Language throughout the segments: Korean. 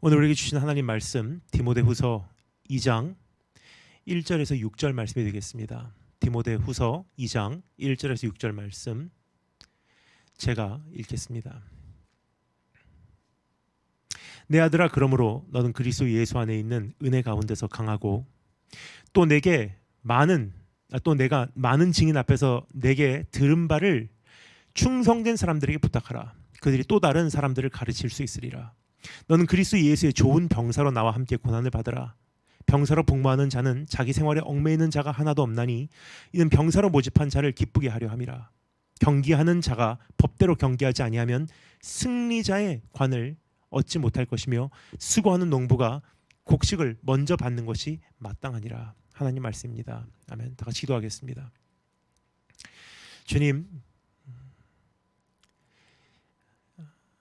오늘 우리에게 주신 하나님 말씀 디모데후서 2장 1절에서 6절 말씀이 되겠습니다. 디모데후서 2장 1절에서 6절 말씀 제가 읽겠습니다. 내 아들아, 그러므로 너는 그리스도 예수 안에 있는 은혜 가운데서 강하고 또 내가 많은 증인 앞에서 내게 들은 바를 충성된 사람들에게 부탁하라. 그들이 또 다른 사람들을 가르칠 수 있으리라. 너는 그리스도 예수의 좋은 병사로 나와 함께 고난을 받으라. 병사로 복무하는 자는 자기 생활에 얽매이는 자가 하나도 없나니 이는 병사로 모집한 자를 기쁘게 하려 함이라. 경기하는 자가 법대로 경기하지 아니하면 승리자의 관을 얻지 못할 것이며 수고하는 농부가 곡식을 먼저 받는 것이 마땅하니라. 하나님 말씀입니다. 아멘. 다 같이 기도하겠습니다. 주님,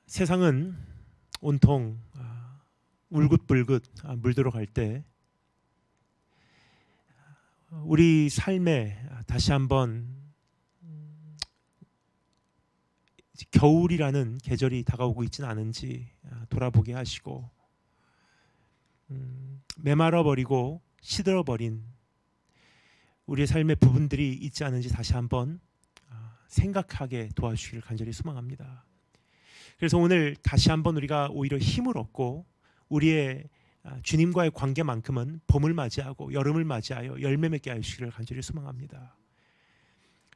세상은 온통 울긋불긋 물들어 갈 때 우리 삶에 다시 한번 겨울이라는 계절이 다가오고 있지는 않은지 돌아보게 하시고 메말라버리고 시들어버린 우리의 삶의 부분들이 있지 않은지 다시 한번 생각하게 도와주시기를 간절히 소망합니다. 그래서 오늘 다시 한번 우리가 오히려 힘을 얻고 우리의 주님과의 관계만큼은 봄을 맞이하고 여름을 맞이하여 열매 맺게 하시기를 간절히 소망합니다.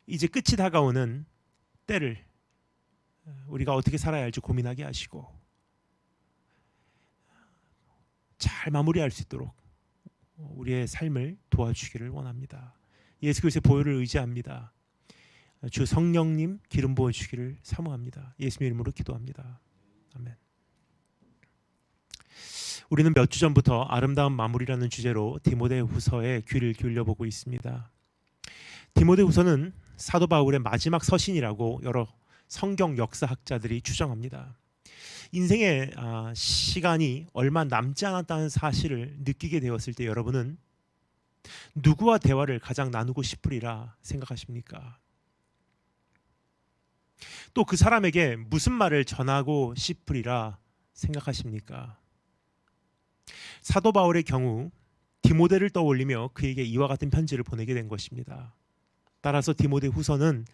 이제 끝이 다가오는 때를 우리가 어떻게 살아야 할지 고민하게 하시고 잘 마무리할 수 있도록 우리의 삶을 도와주시기를 원합니다. 예수 그리스도의 보혈을 의지합니다. 주 성령님 기름 부어주시기를 사모합니다. 예수님의 이름으로 기도합니다. 아멘. 우리는 몇 주 전부터 아름다운 마무리라는 주제로 디모데후서에 귀를 기울여보고 있습니다. 디모데후서는 사도 바울의 마지막 서신이라고 여러 성경 역사학자들이 추정합니다. 인생의 시간이 얼마 남지 않았다는 사실을 느끼게 되었을 때 여러분은 누구와 대화를 가장 나누고 싶으리라 생각하십니까? 또 그 사람에게 무슨 말을 전하고 싶으리라 생각하십니까? 사도 바울의 경우 디모데를 떠올리며 그에게 이와 같은 편지를 보내게 된 것입니다. 따라서 디모데 후서는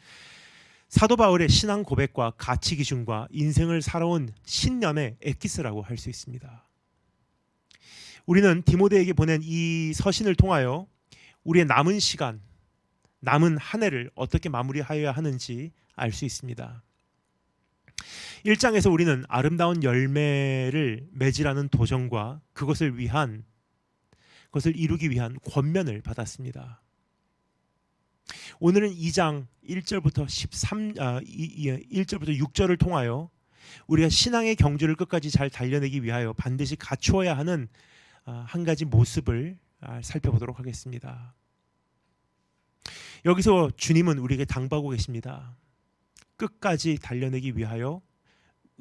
사도 바울의 신앙 고백과 가치 기준과 인생을 살아온 신념의 엑기스라고 할 수 있습니다. 우리는 디모데에게 보낸 이 서신을 통하여 우리의 남은 시간, 남은 한 해를 어떻게 마무리하여야 하는지 알 수 있습니다. 1장에서 우리는 아름다운 열매를 맺으라는 도전과 그것을 이루기 위한 권면을 받았습니다. 오늘은 2장 1절부터 1절부터 6절을 통하여 우리가 신앙의 경주를 끝까지 잘 달려내기 위하여 반드시 갖추어야 하는 한 가지 모습을 살펴보도록 하겠습니다. 여기서 주님은 우리에게 당부하고 계십니다. 끝까지 달려내기 위하여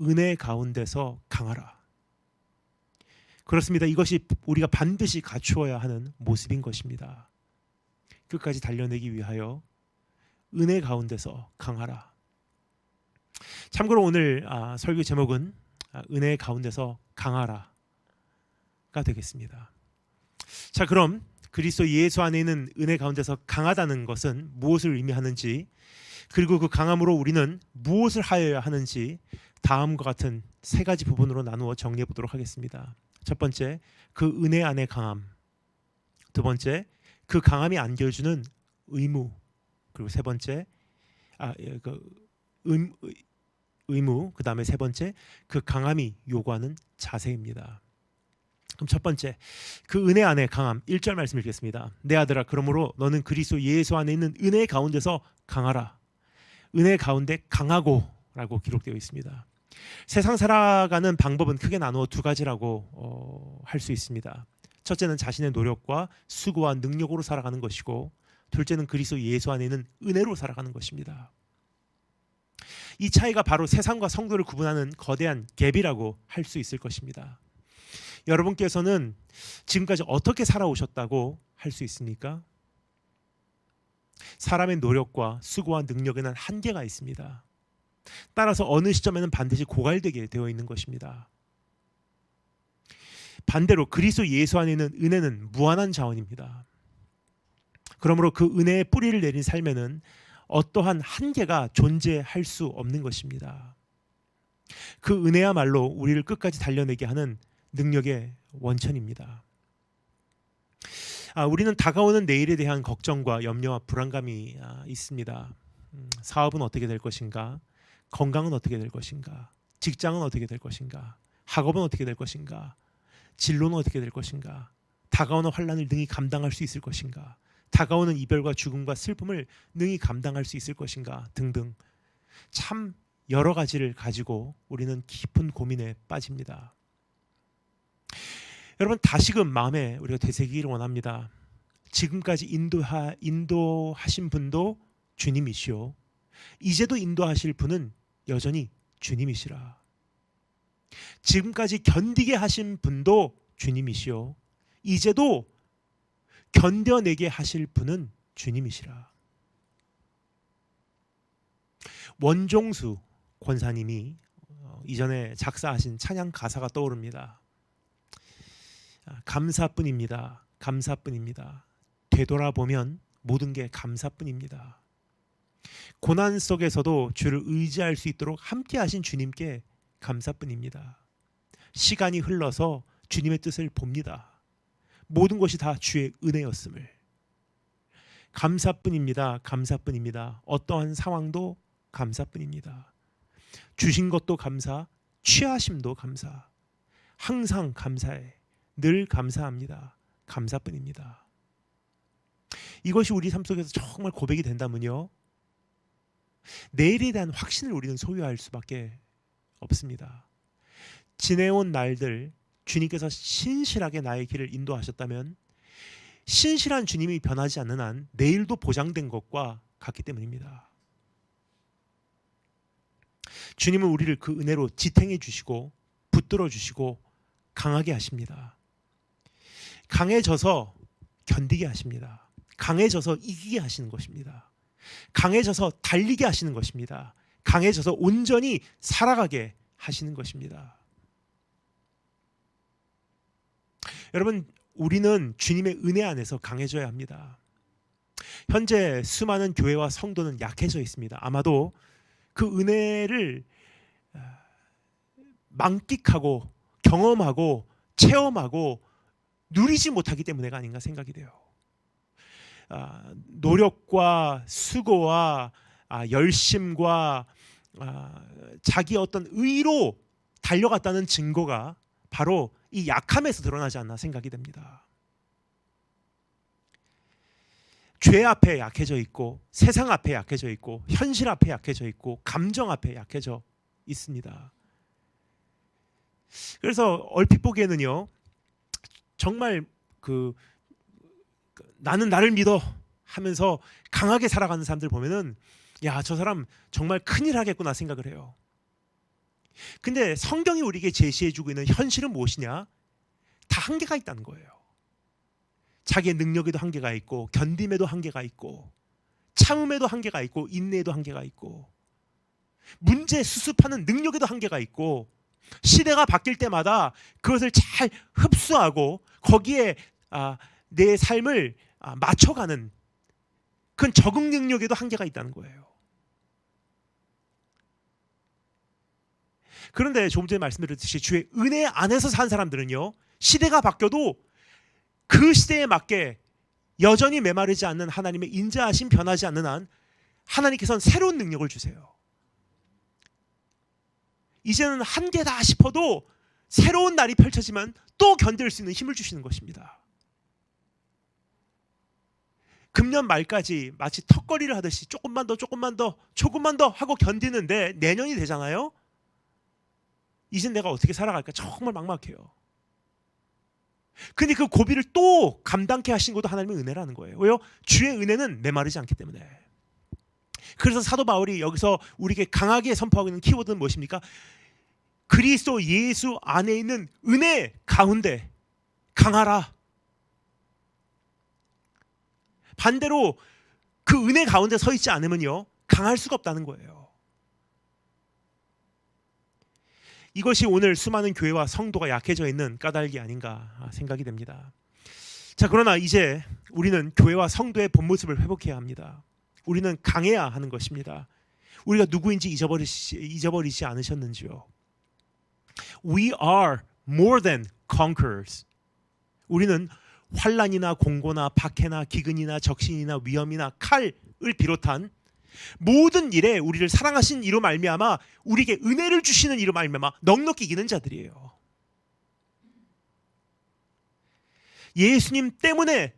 은혜 가운데서 강하라. 그렇습니다. 이것이 우리가 반드시 갖추어야 하는 모습인 것입니다. 끝까지 달려내기 위하여 은혜 가운데서 강하라. 참고로 오늘 설교 제목은 은혜 가운데서 강하라가 되겠습니다. 자, 그럼 그리스도 예수 안에 있는 은혜 가운데서 강하다는 것은 무엇을 의미하는지, 그리고 그 강함으로 우리는 무엇을 하여야 하는지 다음과 같은 세 가지 부분으로 나누어 정리해 보도록 하겠습니다. 첫 번째, 그 은혜 안의 강함. 두 번째, 그 강함이 안겨주는 의무. 그리고 세 번째, 의무. 그 다음에 세 번째, 그 강함이 요구하는 자세입니다. 그럼 첫 번째, 그 은혜 안의 강함. 1절 말씀 읽겠습니다. 내 아들아, 그러므로 너는 그리스도 예수 안에 있는 은혜 가운데서 강하라. 은혜 가운데 강하고 라고 기록되어 있습니다. 세상 살아가는 방법은 크게 나누어 두 가지라고 할 수 있습니다. 첫째는 자신의 노력과 수고와 능력으로 살아가는 것이고, 둘째는 그리스도 예수 안에 있는 은혜로 살아가는 것입니다. 이 차이가 바로 세상과 성도를 구분하는 거대한 갭이라고 할 수 있을 것입니다. 여러분께서는 지금까지 어떻게 살아오셨다고 할 수 있습니까? 사람의 노력과 수고와 능력에는 한계가 있습니다. 따라서 어느 시점에는 반드시 고갈되게 되어 있는 것입니다. 반대로 그리스도 예수 안에 있는 은혜는 무한한 자원입니다. 그러므로 그 은혜의 뿌리를 내린 삶에는 어떠한 한계가 존재할 수 없는 것입니다. 그 은혜야말로 우리를 끝까지 달려내게 하는 능력의 원천입니다. 우리는 다가오는 내일에 대한 걱정과 염려와 불안감이 있습니다. 사업은 어떻게 될 것인가? 건강은 어떻게 될 것인가? 직장은 어떻게 될 것인가? 학업은 어떻게 될 것인가? 진로는 어떻게 될 것인가? 다가오는 환난을 능히 감당할 수 있을 것인가? 다가오는 이별과 죽음과 슬픔을 능히 감당할 수 있을 것인가? 등등 참 여러 가지를 가지고 우리는 깊은 고민에 빠집니다. 여러분, 다시금 마음에 우리가 되새기기를 원합니다. 지금까지 인도하신 분도 주님이시오. 이제도 인도하실 분은 여전히 주님이시라. 지금까지 견디게 하신 분도 주님이시오. 이제도 견뎌내게 하실 분은 주님이시라. 원종수 권사님이 이전에 작사하신 찬양 가사가 떠오릅니다. 감사뿐입니다. 감사뿐입니다. 되돌아보면 모든 게 감사뿐입니다. 고난 속에서도 주를 의지할 수 있도록 함께 하신 주님께 감사뿐입니다. 시간이 흘러서 주님의 뜻을 봅니다. 모든 것이 다 주의 은혜였음을. 감사뿐입니다. 감사뿐입니다. 어떠한 상황도 감사뿐입니다. 주신 것도 감사, 취하심도 감사. 항상 감사해. 늘 감사합니다. 감사뿐입니다. 이것이 우리 삶 속에서 정말 고백이 된다면요, 내일에 대한 확신을 우리는 소유할 수밖에 없습니다. 지내온 날들 주님께서 신실하게 나의 길을 인도하셨다면 신실한 주님이 변하지 않는 한 내일도 보장된 것과 같기 때문입니다. 주님은 우리를 그 은혜로 지탱해 주시고 붙들어 주시고 강하게 하십니다. 강해져서 견디게 하십니다. 강해져서 이기게 하시는 것입니다. 강해져서 달리게 하시는 것입니다. 강해져서 온전히 살아가게 하시는 것입니다. 여러분, 우리는 주님의 은혜 안에서 강해져야 합니다. 현재 수많은 교회와 성도는 약해져 있습니다. 아마도 그 은혜를 만끽하고 경험하고 체험하고 누리지 못하기 때문에가 아닌가 생각이 돼요. 노력과 수고와 열심과 자기 어떤 의로 달려갔다는 증거가 바로 이 약함에서 드러나지 않나 생각이 됩니다. 죄 앞에 약해져 있고 세상 앞에 약해져 있고 현실 앞에 약해져 있고 감정 앞에 약해져 있습니다. 그래서 얼핏 보기에는요, 정말 나는 나를 믿어 하면서 강하게 살아가는 사람들 보면은 야, 저 사람 정말 큰일 하겠구나 생각을 해요. 근데 성경이 우리에게 제시해주고 있는 현실은 무엇이냐? 다 한계가 있다는 거예요. 자기의 능력에도 한계가 있고 견딤에도 한계가 있고 참음에도 한계가 있고 인내에도 한계가 있고 문제 수습하는 능력에도 한계가 있고 시대가 바뀔 때마다 그것을 잘 흡수하고 거기에 내 삶을 맞춰가는 그런 적응 능력에도 한계가 있다는 거예요. 그런데 조금 전에 말씀드렸듯이 주의 은혜 안에서 산 사람들은요, 시대가 바뀌어도 그 시대에 맞게 여전히 메마르지 않는 하나님의 인자하심 변하지 않는 한 하나님께서는 새로운 능력을 주세요. 이제는 한계다 싶어도 새로운 날이 펼쳐지면 또 견딜 수 있는 힘을 주시는 것입니다. 금년 말까지 마치 턱걸이를 하듯이 조금만 더 하고 견디는데 내년이 되잖아요. 이젠 내가 어떻게 살아갈까 정말 막막해요. 근데 그 고비를 또 감당케 하신 것도 하나님의 은혜라는 거예요. 왜요? 주의 은혜는 메마르지 않기 때문에. 그래서 사도 바울이 여기서 우리에게 강하게 선포하고 있는 키워드는 무엇입니까? 그리스도 예수 안에 있는 은혜 가운데 강하라. 반대로 그 은혜 가운데 서 있지 않으면요, 강할 수가 없다는 거예요. 이것이 오늘 수많은 교회와 성도가 약해져 있는 까닭이 아닌가 생각이 됩니다. 자, 그러나 이제 우리는 교회와 성도의 본 모습을 회복해야 합니다. 우리는 강해야 하는 것입니다. 우리가 누구인지 잊어버리지 않으셨는지요. We are more than conquerors. 우리는 환난이나 공고나 박해나 기근이나 적신이나 위험이나 칼을 비롯한 모든 일에 우리를 사랑하신 이로 말미암아 우리에게 은혜를 주시는 이로 말미암아 넉넉히 이기는 자들이에요. 예수님 때문에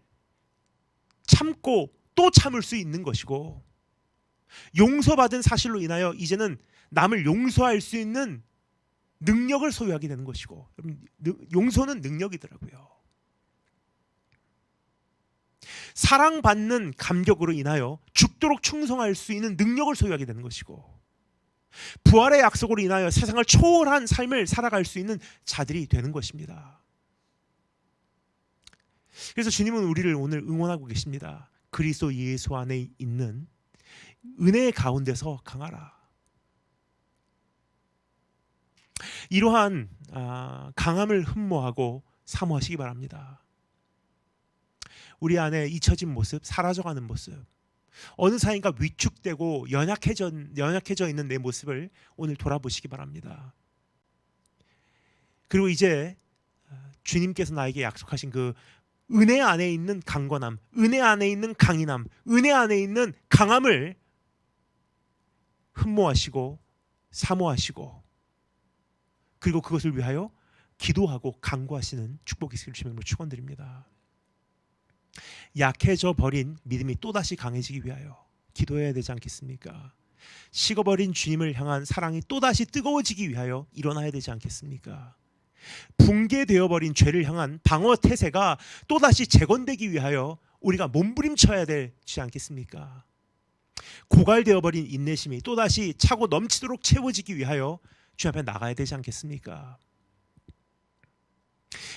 참고 또 참을 수 있는 것이고, 용서받은 사실로 인하여 이제는 남을 용서할 수 있는 능력을 소유하게 되는 것이고, 용서는 능력이더라고요. 사랑받는 감격으로 인하여 죽도록 충성할 수 있는 능력을 소유하게 되는 것이고, 부활의 약속으로 인하여 세상을 초월한 삶을 살아갈 수 있는 자들이 되는 것입니다. 그래서 주님은 우리를 오늘 응원하고 계십니다. 그리스도 예수 안에 있는 은혜의 가운데서 강하라. 이러한 강함을 흠모하고 사모하시기 바랍니다. 우리 안에 잊혀진 모습, 사라져가는 모습, 어느 사이인가 위축되고 연약해져 있는 내 모습을 오늘 돌아보시기 바랍니다. 그리고 이제 주님께서 나에게 약속하신 그 은혜 안에 있는 강건함, 은혜 안에 있는 강인함, 은혜 안에 있는 강함을 흠모하시고 사모하시고, 그리고 그것을 위하여 기도하고 간구하시는 축복이 있기를 주님으로 축원드립니다. 약해져 버린 믿음이 또다시 강해지기 위하여 기도해야 되지 않겠습니까? 식어버린 주님을 향한 사랑이 또다시 뜨거워지기 위하여 일어나야 되지 않겠습니까? 붕괴되어버린 죄를 향한 방어 태세가 또다시 재건되기 위하여 우리가 몸부림쳐야 되지 않겠습니까? 고갈되어버린 인내심이 또다시 차고 넘치도록 채워지기 위하여 주님 앞에 나가야 되지 않겠습니까?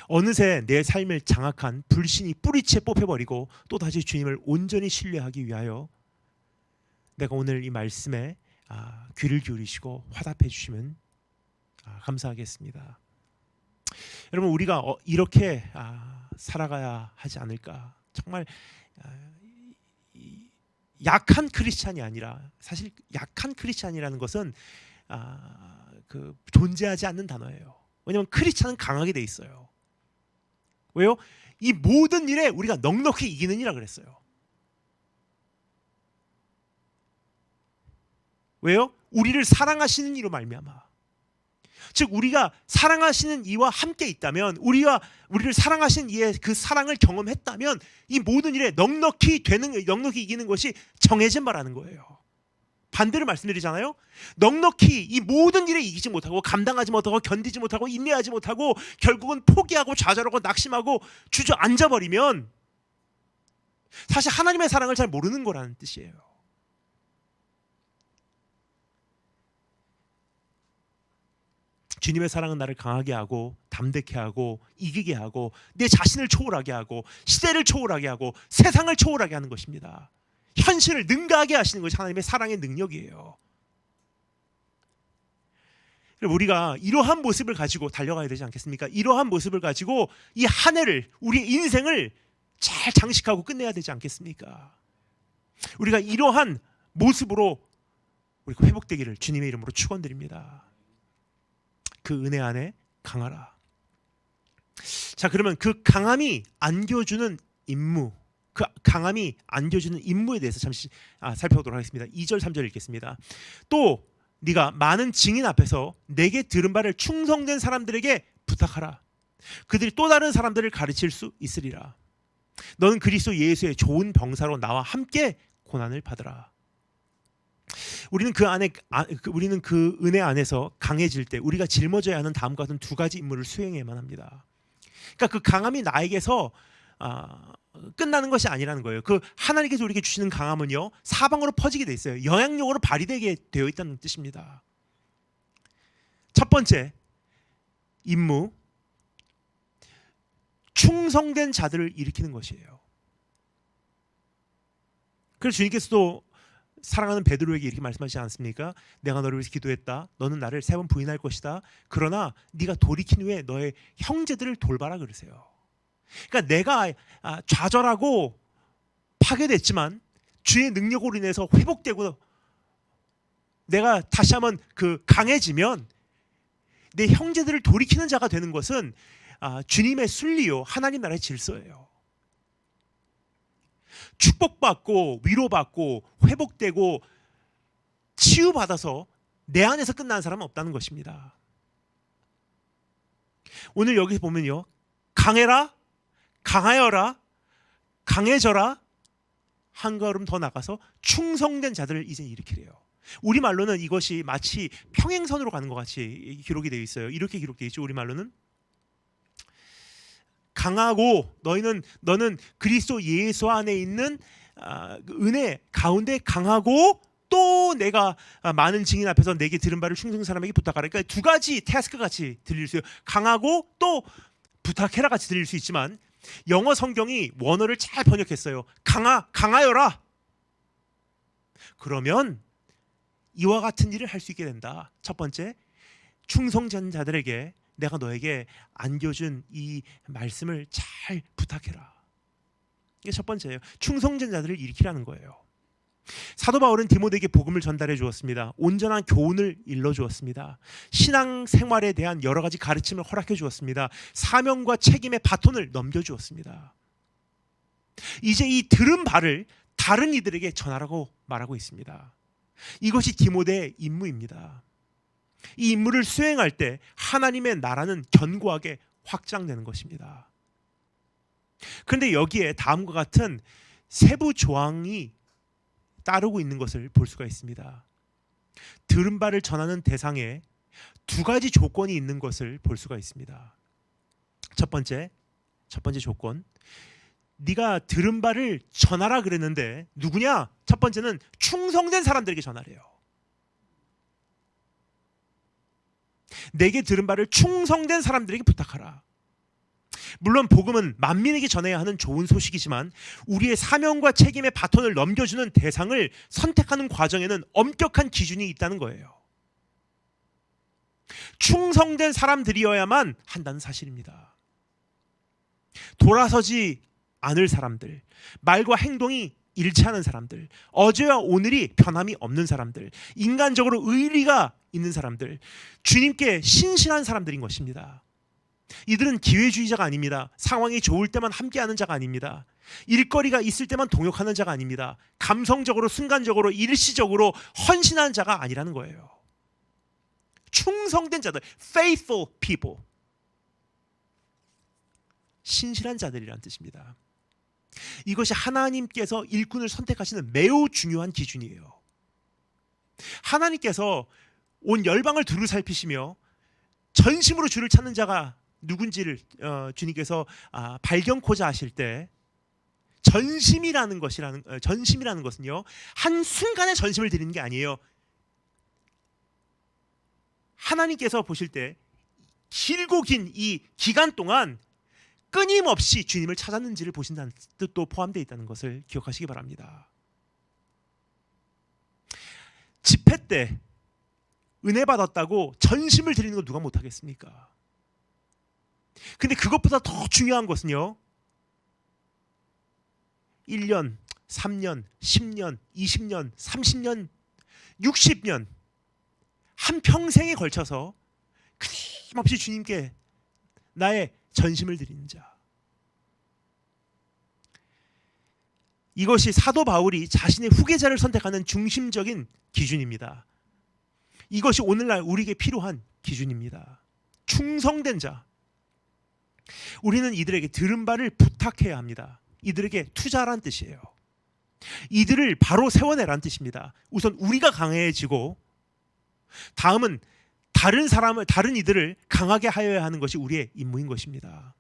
어느새 내 삶을 장악한 불신이 뿌리채 뽑혀버리고 또다시 주님을 온전히 신뢰하기 위하여 내가 오늘 이 말씀에 귀를 기울이시고 화답해 주시면 감사하겠습니다. 여러분, 우리가 이렇게 살아가야 하지 않을까. 정말 약한 크리스찬이 아니라, 사실 약한 크리스찬이라는 것은 존재하지 않는 단어예요. 왜냐하면 크리스찬은 강하게 돼 있어요. 왜요? 이 모든 일에 우리가 넉넉히 이기는 이라 그랬어요. 왜요? 우리를 사랑하시는 이로 말미암아. 즉 우리가 사랑하시는 이와 함께 있다면, 우리를 사랑하시는 이의 그 사랑을 경험했다면 이 모든 일에 넉넉히 이기는 것이 정해진 바라는 거예요. 반대로 말씀드리잖아요. 넉넉히 이 모든 일에 이기지 못하고 감당하지 못하고 견디지 못하고 인내하지 못하고 결국은 포기하고 좌절하고 낙심하고 주저앉아 버리면 사실 하나님의 사랑을 잘 모르는 거라는 뜻이에요. 주님의 사랑은 나를 강하게 하고 담대케 하고 이기게 하고 내 자신을 초월하게 하고 시대를 초월하게 하고 세상을 초월하게 하는 것입니다. 현실을 능가하게 하시는 것이 하나님의 사랑의 능력이에요. 우리가 이러한 모습을 가지고 달려가야 되지 않겠습니까? 이러한 모습을 가지고 이 한 해를, 우리의 인생을 잘 장식하고 끝내야 되지 않겠습니까? 우리가 이러한 모습으로 우리가 회복되기를 주님의 이름으로 축원드립니다. 그 은혜 안에 강하라. 자, 그러면 그 강함이 안겨주는 임무, 그 강함이 안겨주는 임무에 대해서 잠시 살펴보도록 하겠습니다. 2절 3절 읽겠습니다. 또 네가 많은 증인 앞에서 내게 들은 바를 충성된 사람들에게 부탁하라. 그들이 또 다른 사람들을 가르칠 수 있으리라. 너는 그리스도 예수의 좋은 병사로 나와 함께 고난을 받으라. 우리는 그 은혜 안에서 강해질 때 우리가 짊어져야 하는 다음과 같은 두 가지 임무를 수행해야만 합니다. 그러니까 그 강함이 나에게서 끝나는 것이 아니라는 거예요. 그 하나님께서 우리에게 주시는 강함은요, 사방으로 퍼지게 돼 있어요. 영향력으로 발휘되게 되어 있다는 뜻입니다. 첫 번째 임무, 충성된 자들을 일으키는 것이에요. 그래서 주님께서도 사랑하는 베드로에게 이렇게 말씀하시지 않습니까? 내가 너를 위해서 기도했다. 너는 나를 3번 부인할 것이다. 그러나 네가 돌이킨 후에 너의 형제들을 돌봐라 그러세요. 그러니까 내가 좌절하고 파괴됐지만 주의 능력으로 인해서 회복되고 내가 다시 한번 강해지면 내 형제들을 돌이키는 자가 되는 것은 주님의 순리요, 하나님 나라의 질서예요. 축복받고 위로받고 회복되고 치유받아서 내 안에서 끝나는 사람은 없다는 것입니다. 오늘 여기서 보면요, 강해라, 강하여라, 강해져라, 한 걸음 더 나가서 충성된 자들을 이제 일으키래요. 우리말로는 이것이 마치 평행선으로 가는 것 같이 기록이 되어 있어요. 이렇게 기록되어 있죠. 우리말로는 강하고 너는 그리스도 예수 안에 있는 은혜 가운데 강하고 또 내가 많은 증인 앞에서 내게 들은 바를 충성된 사람에게 부탁하라. 그러니까 두 가지 태스크 같이 들릴 수 있어요. 강하고 또 부탁해라 같이 들릴 수 있지만 영어 성경이 원어를 잘 번역했어요. 강하여라. 그러면 이와 같은 일을 할 수 있게 된다. 첫 번째, 충성된 자들에게 내가 너에게 안겨준 이 말씀을 잘 부탁해라. 이게 첫 번째예요. 충성된 자들을 일으키라는 거예요. 사도 바울은 디모데에게 복음을 전달해 주었습니다. 온전한 교훈을 일러 주었습니다. 신앙 생활에 대한 여러 가지 가르침을 허락해 주었습니다. 사명과 책임의 바톤을 넘겨 주었습니다. 이제 이 들은 바를 다른 이들에게 전하라고 말하고 있습니다. 이것이 디모데의 임무입니다. 이 임무를 수행할 때 하나님의 나라는 견고하게 확장되는 것입니다. 그런데 여기에 다음과 같은 세부 조항이 따르고 있는 것을 볼 수가 있습니다. 들은 바를 전하는 대상에 두 가지 조건이 있는 것을 볼 수가 있습니다. 첫 번째 조건, 네가 들은 바를 전하라 그랬는데 누구냐? 첫 번째는 충성된 사람들에게 전하래요. 내게 들은 바를 충성된 사람들에게 부탁하라. 물론 복음은 만민에게 전해야 하는 좋은 소식이지만 우리의 사명과 책임의 바톤을 넘겨주는 대상을 선택하는 과정에는 엄격한 기준이 있다는 거예요. 충성된 사람들이어야만 한다는 사실입니다. 돌아서지 않을 사람들, 말과 행동이 일치하는 사람들, 어제와 오늘이 변함이 없는 사람들, 인간적으로 의리가 있는 사람들, 주님께 신실한 사람들인 것입니다. 이들은 기회주의자가 아닙니다. 상황이 좋을 때만 함께하는 자가 아닙니다. 일거리가 있을 때만 동역하는 자가 아닙니다. 감성적으로, 순간적으로, 일시적으로 헌신하는 자가 아니라는 거예요. 충성된 자들, faithful people, 신실한 자들이라는 뜻입니다. 이것이 하나님께서 일꾼을 선택하시는 매우 중요한 기준이에요. 하나님께서 온 열방을 두루 살피시며 전심으로 주를 찾는 자가 누군지를 주님께서 발견코자 하실 때 전심이라는 것은요, 한 순간에 전심을 드리는 게 아니에요. 하나님께서 보실 때 길고 긴 이 기간 동안 끊임없이 주님을 찾았는지를 보신다는 뜻도 포함되어 있다는 것을 기억하시기 바랍니다. 집회 때 은혜 받았다고 전심을 드리는 거 누가 못하겠습니까? 근데 그것보다 더 중요한 것은요, 1년, 3년, 10년, 20년, 30년, 60년 한평생에 걸쳐서 끊임없이 주님께 나의 전심을 드리는 자. 이것이 사도 바울이 자신의 후계자를 선택하는 중심적인 기준입니다. 이것이 오늘날 우리에게 필요한 기준입니다. 충성된 자. 우리는 이들에게 들은 바를 부탁해야 합니다. 이들에게 투자란 뜻이에요. 이들을 바로 세워내란 뜻입니다. 우선 우리가 강해지고 다음은 다른 이들을 강하게 하여야 하는 것이 우리의 임무인 것입니다.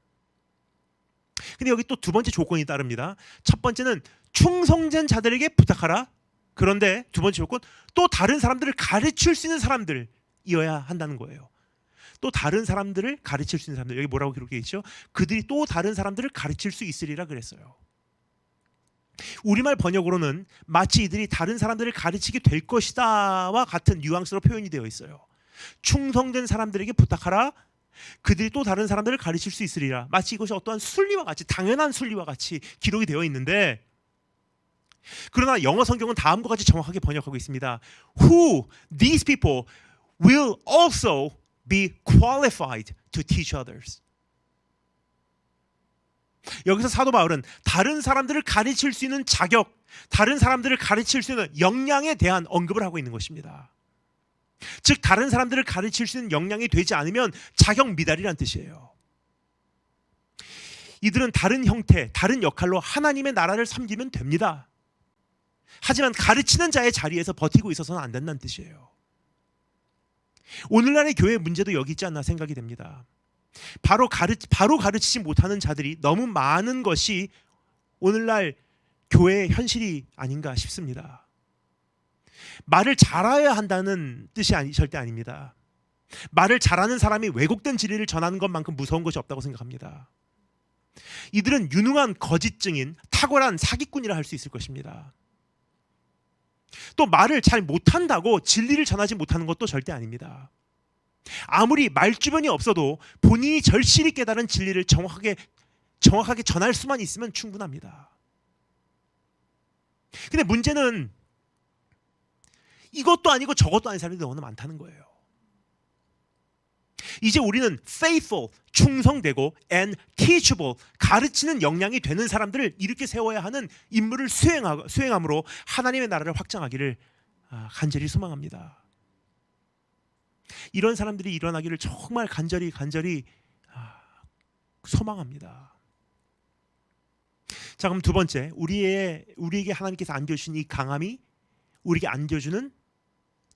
근데 여기 또 두 번째 조건이 따릅니다. 첫 번째는 충성된 자들에게 부탁하라. 그런데 두 번째 조건, 또 다른 사람들을 가르칠 수 있는 사람들이어야 한다는 거예요. 또 다른 사람들을 가르칠 수 있는 사람들, 여기 뭐라고 기록되어 있죠? 그들이 또 다른 사람들을 가르칠 수 있으리라 그랬어요. 우리말 번역으로는 마치 이들이 다른 사람들을 가르치게 될 것이다와 같은 뉘앙스로 표현이 되어 있어요. 충성된 사람들에게 부탁하라. 그들이 또 다른 사람들을 가르칠 수 있으리라. 마치 이것이 어떠한 순리와 같이, 당연한 순리와 같이 기록이 되어 있는데, 그러나 영어 성경은 다음과 같이 정확하게 번역하고 있습니다. Who these people will also be qualified to teach others. 여기서 사도 바울은 다른 사람들을 가르칠 수 있는 자격, 다른 사람들을 가르칠 수 있는 역량에 대한 언급을 하고 있는 것입니다. 즉 다른 사람들을 가르칠 수 있는 역량이 되지 않으면 자격 미달이란 뜻이에요. 이들은 다른 형태, 다른 역할로 하나님의 나라를 섬기면 됩니다. 하지만 가르치는 자의 자리에서 버티고 있어서는 안 된다는 뜻이에요. 오늘날의 교회의 문제도 여기 있지 않나 생각이 됩니다. 바로 가르치지 못하는 자들이 너무 많은 것이 오늘날 교회의 현실이 아닌가 싶습니다. 말을 잘해야 한다는 뜻이 절대 아닙니다. 말을 잘하는 사람이 왜곡된 진리를 전하는 것만큼 무서운 것이 없다고 생각합니다. 이들은 유능한 거짓 증인, 탁월한 사기꾼이라 할 수 있을 것입니다. 또 말을 잘 못한다고 진리를 전하지 못하는 것도 절대 아닙니다. 아무리 말주변이 없어도 본인이 절실히 깨달은 진리를 정확하게 전할 수만 있으면 충분합니다. 근데 문제는 이것도 아니고 저것도 아닌 사람들이 너무 많다는 거예요. 이제 우리는 faithful, 충성되고 and teachable, 가르치는 역량이 되는 사람들을 이렇게 세워야 하는 임무를 수행함으로 하나님의 나라를 확장하기를 간절히 소망합니다. 이런 사람들이 일어나기를 정말 간절히 소망합니다. 자, 그럼 두 번째, 우리에게 하나님께서 안겨주신 이 강함이 우리에게 안겨주는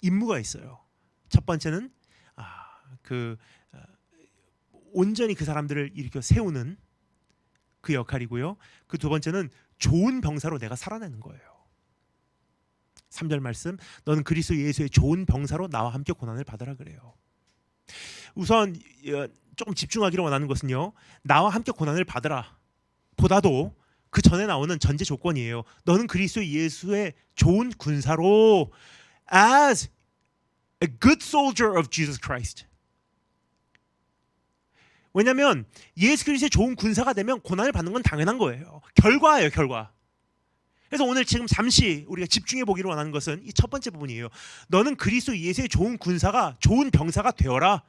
임무가 있어요. 첫 번째는 온전히 그 사람들을 일으켜 세우는 그 역할이고요. 그 두 번째는 좋은 병사로 내가 살아내는 거예요. 3절 말씀, 너는 그리스도 예수의 좋은 병사로 나와 함께 고난을 받으라 그래요. 우선 조금 집중하기를 원하는 것은요, 나와 함께 고난을 받으라 보다도 그 전에 나오는 전제 조건이에요. 너는 그리스도 예수의 좋은 군사로 as a good soldier of Jesus Christ. 왜냐하면 예수 그리스도의 좋은 군사가 되면 고난을 받는 건 당연한 거예요. 결과예요, 결과. 그래서 오늘 지금 잠시 우리가 집중해 보기를 원하는 것은 이 첫 번째 부분이에요. 너는 그리스도 예수의 좋은 군사가, 좋은 병사가 되어라.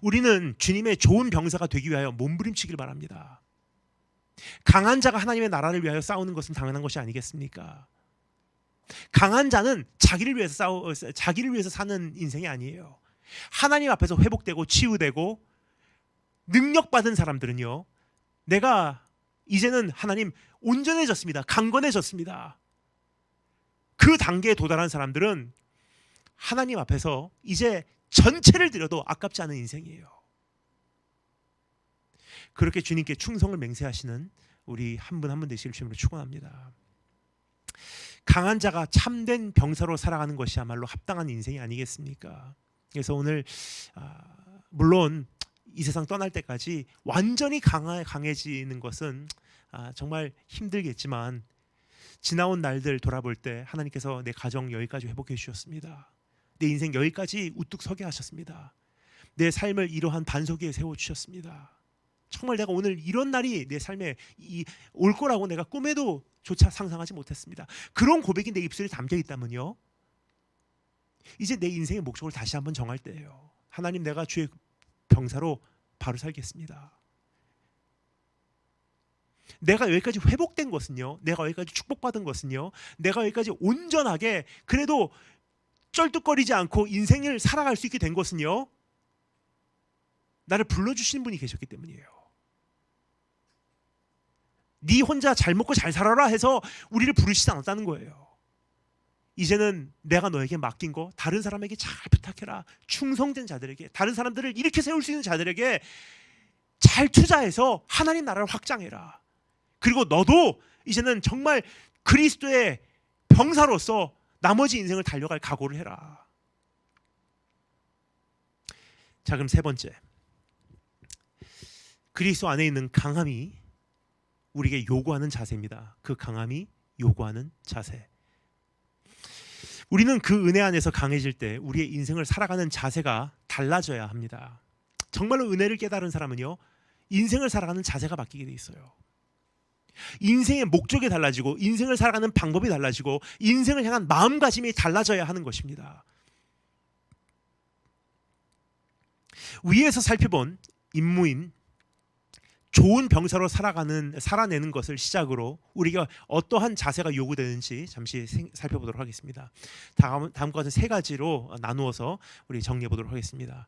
우리는 주님의 좋은 병사가 되기 위하여 몸부림치길 바랍니다. 강한 자가 하나님의 나라를 위하여 싸우는 것은 당연한 것이 아니겠습니까? 강한 자는 자기를 위해서 사는 인생이 아니에요. 하나님 앞에서 회복되고 치유되고 능력받은 사람들은요, 내가 이제는 하나님 온전해졌습니다. 강건해졌습니다. 그 단계에 도달한 사람들은 하나님 앞에서 이제 전체를 드려도 아깝지 않은 인생이에요. 그렇게 주님께 충성을 맹세하시는 우리 한 분 한 분 되시길 주님으로 축원합니다. 강한 자가 참된 병사로 살아가는 것이야말로 합당한 인생이 아니겠습니까? 그래서 오늘 물론 이 세상 떠날 때까지 완전히 강해지는 것은 정말 힘들겠지만 지나온 날들 돌아볼 때 하나님께서 내 가정 여기까지 회복해 주셨습니다. 내 인생 여기까지 우뚝 서게 하셨습니다. 내 삶을 이러한 반석 위에 세워주셨습니다. 정말 내가 오늘 이런 날이 내 삶에 올 거라고 내가 꿈에도 조차 상상하지 못했습니다. 그런 고백이 내 입술에 담겨 있다면요, 이제 내 인생의 목적을 다시 한번 정할 때예요. 하나님, 내가 주의 병사로 바로 살겠습니다. 내가 여기까지 회복된 것은요, 내가 여기까지 축복받은 것은요, 내가 여기까지 온전하게 그래도 쩔뚝거리지 않고 인생을 살아갈 수 있게 된 것은요, 나를 불러주시는 분이 계셨기 때문이에요. 네 혼자 잘 먹고 잘 살아라 해서 우리를 부르시지 않았다는 거예요. 이제는 내가 너에게 맡긴 거 다른 사람에게 잘 부탁해라. 충성된 자들에게, 다른 사람들을 일으켜 세울 수 있는 자들에게 잘 투자해서 하나님 나라를 확장해라. 그리고 너도 이제는 정말 그리스도의 병사로서 나머지 인생을 달려갈 각오를 해라. 자, 그럼 세 번째, 그리스도 안에 있는 강함이 우리에게 요구하는 자세입니다. 그 강함이 요구하는 자세. 우리는 그 은혜 안에서 강해질 때 우리의 인생을 살아가는 자세가 달라져야 합니다. 정말로 은혜를 깨달은 사람은요, 인생을 살아가는 자세가 바뀌게 돼 있어요. 인생의 목적이 달라지고 인생을 살아가는 방법이 달라지고 인생을 향한 마음가짐이 달라져야 하는 것입니다. 위에서 살펴본 임무인 좋은 병사로 살아내는 것을 시작으로 우리가 어떠한 자세가 요구되는지 잠시 살펴보도록 하겠습니다. 다음과 같은 세 가지로 나누어서 우리 정리해 보도록 하겠습니다.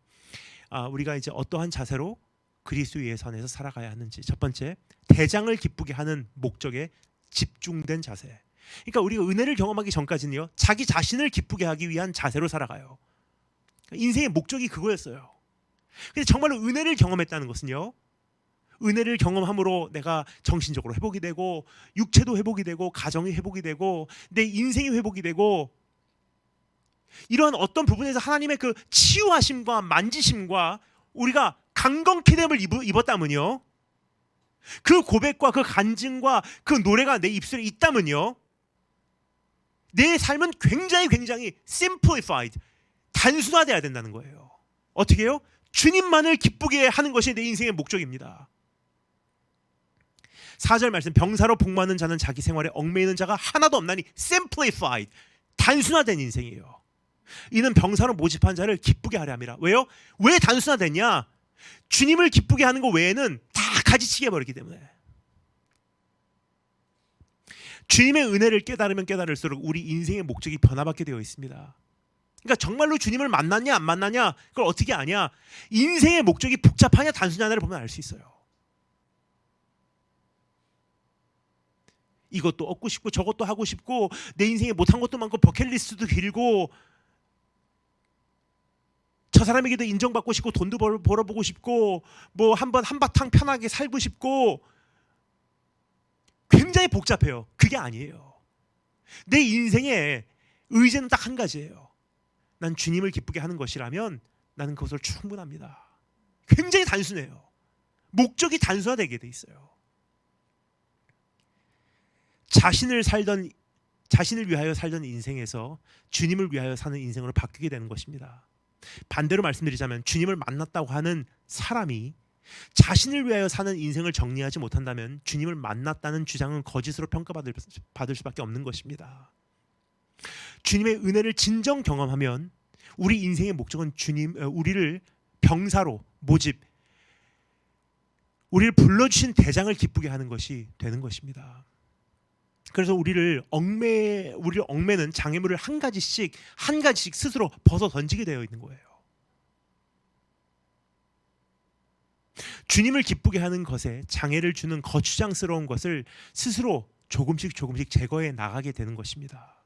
우리가 이제 어떠한 자세로 그리스도의 예수 안에서 살아가야 하는지. 첫 번째, 대장을 기쁘게 하는 목적에 집중된 자세. 그러니까 우리가 은혜를 경험하기 전까지는요, 자기 자신을 기쁘게 하기 위한 자세로 살아가요. 인생의 목적이 그거였어요. 근데 정말로 은혜를 경험했다는 것은요, 은혜를 경험함으로 내가 정신적으로 회복이 되고 육체도 회복이 되고 가정이 회복이 되고 내 인생이 회복이 되고 이러한 어떤 부분에서 하나님의 그 치유하심과 만지심과 우리가 강건케 됨을 입었다면요, 그 고백과 그 간증과 그 노래가 내 입술에 있다면요, 내 삶은 굉장히 simplified, 단순화되어야 된다는 거예요. 어떻게 해요? 주님만을 기쁘게 하는 것이 내 인생의 목적입니다. 4절 말씀, 병사로 복무하는 자는 자기 생활에 얽매이는 자가 하나도 없나니 simplified, 단순화된 인생이에요. 이는 병사로 모집한 자를 기쁘게 하려 함이라. 왜요? 왜 단순화됐냐? 주님을 기쁘게 하는 것 외에는 다 가지치기 해버렸기 때문에. 주님의 은혜를 깨달으면 깨달을수록 우리 인생의 목적이 변화받게 되어 있습니다. 그러니까 정말로 주님을 만났냐 안 만났냐 그걸 어떻게 아냐? 인생의 목적이 복잡하냐 단순하냐를 보면 알 수 있어요. 이것도 얻고 싶고 저것도 하고 싶고 내 인생에 못한 것도 많고 버킷리스트도 길고 저 사람에게도 인정받고 싶고 돈도 벌어보고 싶고 뭐 한바탕 편하게 살고 싶고 굉장히 복잡해요. 그게 아니에요. 내 인생의 의지는 딱 한 가지예요. 난 주님을 기쁘게 하는 것이라면 나는 그것을 충분합니다. 굉장히 단순해요. 목적이 단순화되게 돼 있어요. 자신을 위하여 살던 인생에서 주님을 위하여 사는 인생으로 바뀌게 되는 것입니다. 반대로 말씀드리자면 주님을 만났다고 하는 사람이 자신을 위하여 사는 인생을 정리하지 못한다면 주님을 만났다는 주장은 거짓으로 평가받을 수밖에 없는 것입니다. 주님의 은혜를 진정 경험하면 우리 인생의 목적은 우리를 병사로 모집, 우리를 불러주신 대장을 기쁘게 하는 것이 되는 것입니다. 그래서 우리를 얽매는 장애물을 한 가지씩 스스로 벗어 던지게 되어 있는 거예요. 주님을 기쁘게 하는 것에 장애를 주는 거추장스러운 것을 스스로 조금씩 제거해 나가게 되는 것입니다.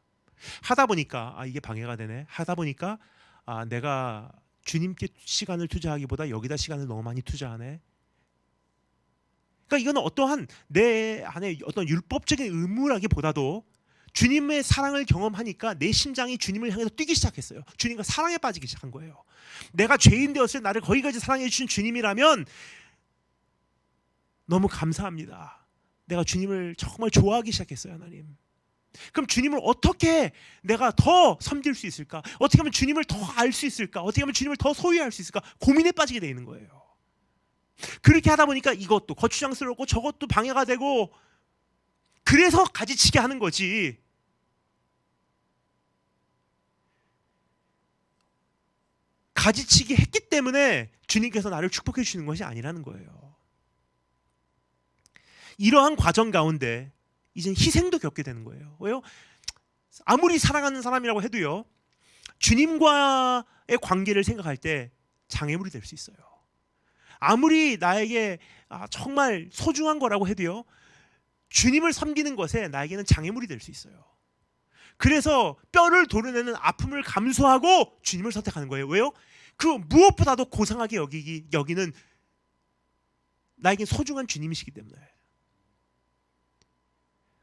하다 보니까 이게 방해가 되네. 하다 보니까 내가 주님께 시간을 투자하기보다 여기다 시간을 너무 많이 투자하네. 그러니까 이거는 어떠한 내 안에 어떤 율법적인 의무라기보다도 주님의 사랑을 경험하니까 내 심장이 주님을 향해서 뛰기 시작했어요. 주님과 사랑에 빠지기 시작한 거예요. 내가 죄인 되었을 때 나를 거기까지 사랑해 주신 주님이라면 너무 감사합니다. 내가 주님을 정말 좋아하기 시작했어요, 하나님. 그럼 주님을 어떻게 내가 더 섬길 수 있을까? 어떻게 하면 주님을 더 알 수 있을까? 어떻게 하면 주님을 더 소유할 수 있을까? 고민에 빠지게 돼 있는 거예요. 그렇게 하다 보니까 이것도 거추장스럽고 저것도 방해가 되고 그래서 가지치게 하는 거지. 가지치기 했기 때문에 주님께서 나를 축복해 주시는 것이 아니라는 거예요. 이러한 과정 가운데 이젠 희생도 겪게 되는 거예요. 왜요? 아무리 사랑하는 사람이라고 해도요, 주님과의 관계를 생각할 때 장애물이 될 수 있어요. 아무리 나에게 정말 소중한 거라고 해도요, 주님을 섬기는 것에 나에게는 장애물이 될 수 있어요. 그래서 뼈를 도려내는 아픔을 감수하고 주님을 선택하는 거예요. 왜요? 그 무엇보다도 고상하게 여기는 나에게 소중한 주님이시기 때문에.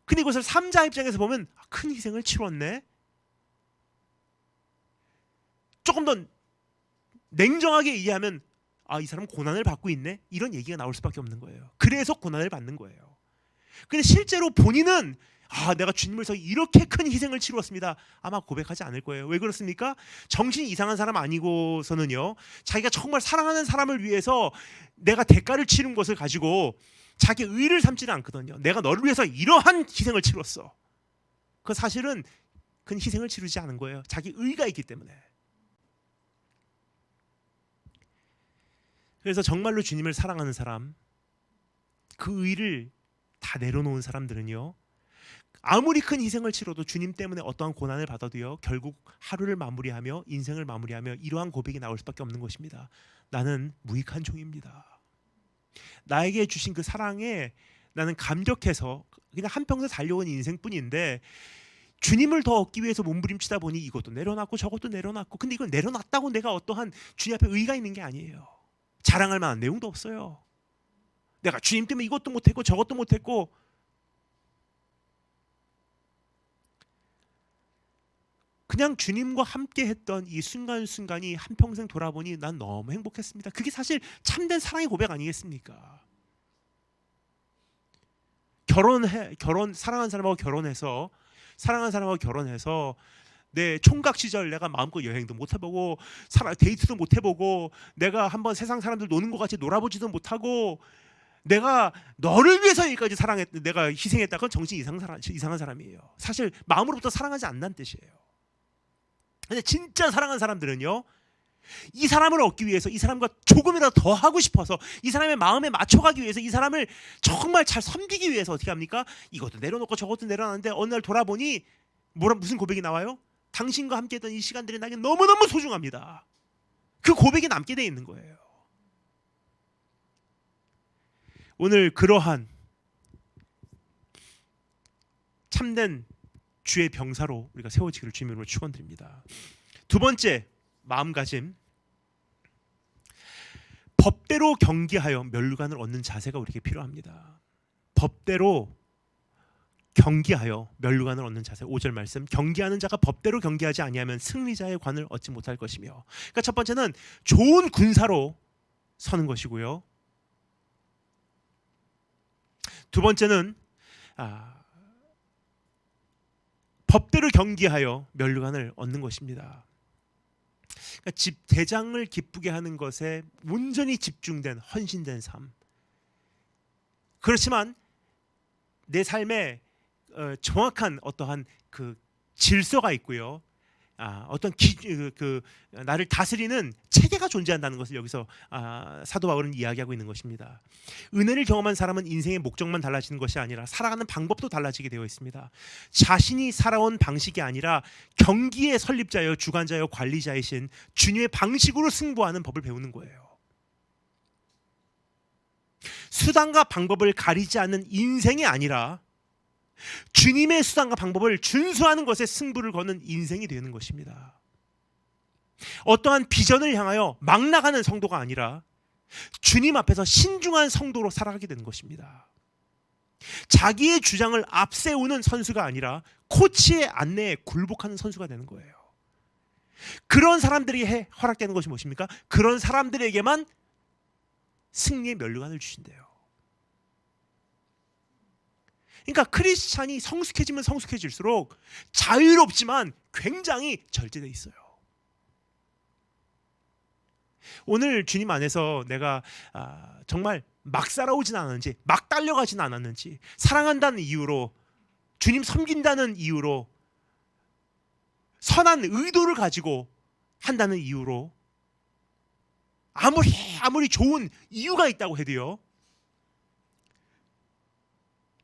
근데 이것을 삼자 입장에서 보면 큰 희생을 치렀네. 조금 더 냉정하게 이해하면 이 사람 고난을 받고 있네. 이런 얘기가 나올 수밖에 없는 거예요. 그래서 고난을 받는 거예요. 근데 실제로 본인은 내가 주님을 위해서 이렇게 큰 희생을 치루었습니다. 아마 고백하지 않을 거예요. 왜 그렇습니까? 정신이 이상한 사람 아니고서는요. 자기가 정말 사랑하는 사람을 위해서 내가 대가를 치른 것을 가지고 자기 의를 삼지는 않거든요. 내가 너를 위해서 이러한 희생을 치렀어. 그 사실은 큰 희생을 치르지 않은 거예요. 자기 의가 있기 때문에. 그래서 정말로 주님을 사랑하는 사람, 그 의를 다 내려놓은 사람들은요, 아무리 큰 희생을 치러도 주님 때문에 어떠한 고난을 받아도요, 결국 하루를 마무리하며 인생을 마무리하며 이러한 고백이 나올 수밖에 없는 것입니다. 나는 무익한 종입니다. 나에게 주신 그 사랑에 나는 감격해서 그냥 한평생 달려온 인생뿐인데, 주님을 더 얻기 위해서 몸부림치다 보니 이것도 내려놨고 저것도 내려놨고, 근데 이걸 내려놨다고 내가 어떠한 주님 앞에 의의가 있는 게 아니에요. 자랑할 만한 내용도 없어요. 내가 주님 때문에 이것도 못했고 저것도 못했고. 그냥 주님과 함께 했던 이 순간순간이 한평생 돌아보니 난 너무 행복했습니다. 그게 사실 참된 사랑의 고백 아니겠습니까? 사랑하는 사람하고 결혼해서 내 총각 시절 내가 마음껏 여행도 못 해보고 데이트도 못 해보고 내가 한번 세상 사람들 노는 것 같이 놀아보지도 못하고 내가 너를 위해서 여기까지 내가 희생했다. 그건 정신 이상한 사람이에요. 사실 마음으로부터 사랑하지 않는 뜻이에요. 근데 진짜 사랑하는 사람들은요, 이 사람을 얻기 위해서 이 사람과 조금이라도 더 하고 싶어서 이 사람의 마음에 맞춰가기 위해서 이 사람을 정말 잘 섬기기 위해서 어떻게 합니까? 이것도 내려놓고 저것도 내려놨는데 어느 날 돌아보니 무슨 고백이 나와요? 당신과 함께했던 이 시간들이 나에게 너무너무 소중합니다. 그 고백이 남게 돼 있는 거예요. 오늘 그러한 참된 주의 병사로 우리가 세워지기를 주님으로 축원드립니다. 두 번째 마음가짐, 법대로 경기하여 면류관을 얻는 자세가 우리에게 필요합니다. 법대로 경기하여 면류관을 얻는 자세. 5절 말씀, 경기하는 자가 법대로 경기하지 아니하면 승리자의 관을 얻지 못할 것이며. 그러니까 첫 번째는 좋은 군사로 서는 것이고요. 두 번째는 법대로 경기하여 면류관을 얻는 것입니다. 그러니까 대장을 기쁘게 하는 것에 온전히 집중된 헌신된 삶. 그렇지만 내 삶에 정확한 어떠한 그 질서가 있고요. 어떤 나를 다스리는 체계가 존재한다는 것을 여기서 사도 바울은 이야기하고 있는 것입니다. 은혜를 경험한 사람은 인생의 목적만 달라지는 것이 아니라 살아가는 방법도 달라지게 되어 있습니다. 자신이 살아온 방식이 아니라 경기의 설립자여 주관자여 관리자이신 주님의 방식으로 승부하는 법을 배우는 거예요. 수단과 방법을 가리지 않는 인생이 아니라 주님의 수단과 방법을 준수하는 것에 승부를 거는 인생이 되는 것입니다. 어떠한 비전을 향하여 막 나가는 성도가 아니라 주님 앞에서 신중한 성도로 살아가게 되는 것입니다. 자기의 주장을 앞세우는 선수가 아니라 코치의 안내에 굴복하는 선수가 되는 거예요. 그런 사람들이 허락되는 것이 무엇입니까? 그런 사람들에게만 승리의 면류관을 주신대요. 그러니까 크리스찬이 성숙해지면 성숙해질수록 자유롭지만 굉장히 절제되어 있어요. 오늘 주님 안에서 내가 정말 막 살아오진 않았는지, 막 달려가진 않았는지, 사랑한다는 이유로, 주님 섬긴다는 이유로, 선한 의도를 가지고 한다는 이유로 아무리 좋은 이유가 있다고 해도요,